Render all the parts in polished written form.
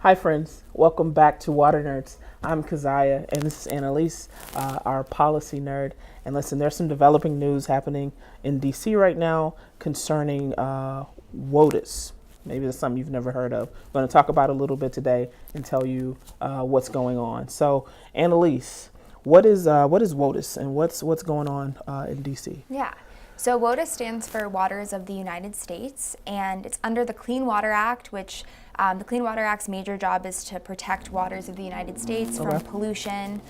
Hi friends, welcome back to Water Nerds. I'm Kezia and this is Analies, our policy nerd. And listen, there's some developing news happening in DC right now concerning WOTUS. Maybe it's something you've never heard of. I'm going to talk about it a little bit today and tell you what's going on. So Analies, what is WOTUS and what's going on in DC? Yeah. So WOTUS stands for Waters of the United States, and it's under the Clean Water Act, which the Clean Water Act's major job is to protect waters of the United States from pollution.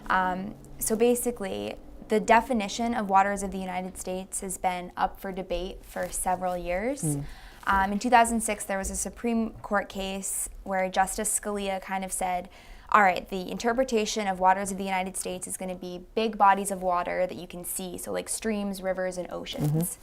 So basically, the definition of waters of the United States has been up for debate for several years. In 2006, there was a Supreme Court case where Justice Scalia kind of said, all right, the interpretation of waters of the United States is going to be big bodies of water that you can see, so like streams, rivers, and oceans.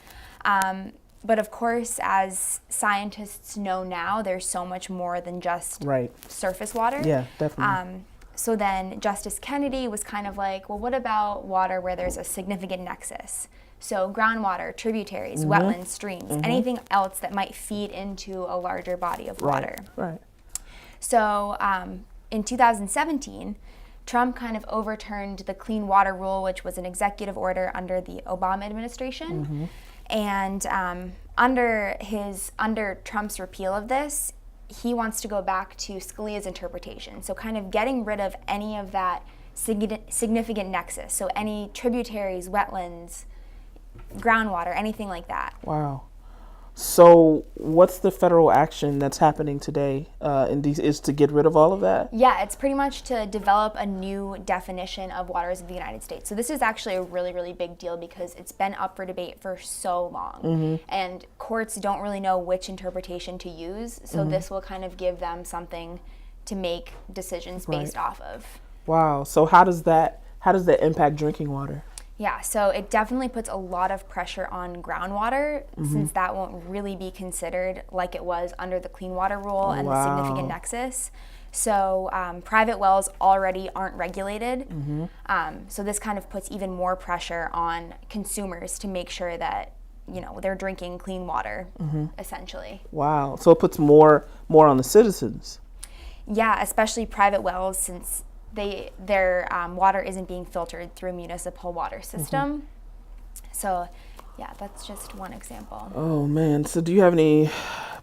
But of course, as scientists know now, there's so much more than just surface water. Yeah, definitely. So then Justice Kennedy was kind of like, well, what about water where there's a significant nexus? So groundwater, tributaries, wetlands, streams, anything else that might feed into a larger body of water. Right. So in 2017, Trump kind of overturned the Clean Water Rule, which was an executive order under the Obama administration. And under Trump's repeal of this, he wants to go back to Scalia's interpretation. So kind of getting rid of any of that significant nexus. So any tributaries, wetlands, groundwater, anything like that. Wow. So what's the federal action that's happening today in DC? Is to get rid of all of that? Yeah, it's pretty much to develop a new definition of waters of the United States. So this is actually a really, really big deal because it's been up for debate for so long. And courts don't really know which interpretation to use. So this will kind of give them something to make decisions based off of. Wow. So how does that impact drinking water? Yeah, so it definitely puts a lot of pressure on groundwater since that won't really be considered like it was under the Clean Water Rule and the significant nexus. So private wells already aren't regulated. So this kind of puts even more pressure on consumers to make sure that they're drinking clean water, essentially. Wow. So it puts more on the citizens. Yeah, especially private wells since their water isn't being filtered through a municipal water system. So yeah, that's just one example. Oh man, so do you have any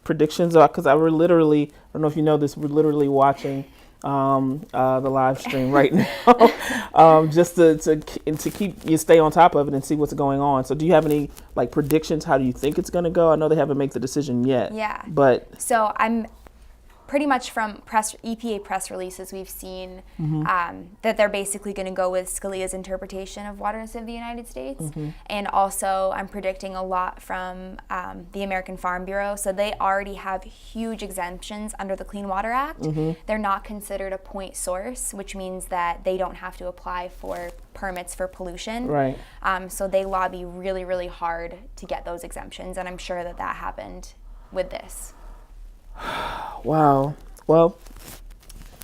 predictions? Because I don't know if you know this, we're literally watching the live stream right now, just to keep you stay on top of it and see what's going on. So do you have any predictions? How do you think it's going to go? I know they haven't made the decision yet. Yeah. But so I'm pretty much from EPA press releases, we've seen that they're basically going to go with Scalia's interpretation of waters of the United States. And also I'm predicting a lot from the American Farm Bureau. So they already have huge exemptions under the Clean Water Act. They're not considered a point source, which means that they don't have to apply for permits for pollution. Right. So they lobby really, really hard to get those exemptions. And I'm sure that happened with this. Wow. Well,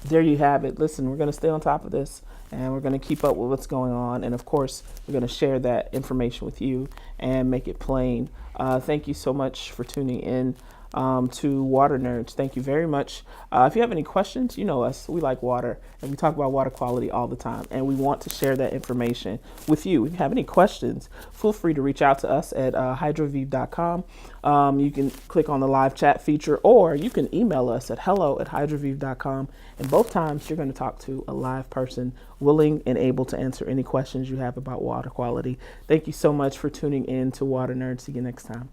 there you have it. Listen, we're going to stay on top of this and we're going to keep up with what's going on. And of course, we're going to share that information with you and make it plain. Thank you so much for tuning in to Water Nerds. Thank you very much. If you have any questions, you know us. We like water and we talk about water quality all the time. And we want to share that information with you. If you have any questions, feel free to reach out to us at hydroviv.com. You can click on the live chat feature or you can email us at hello@hydroviv.com. And both times you're going to talk to a live person willing and able to answer any questions you have about water quality. Thank you so much for tuning in to Water Nerds. See you next time.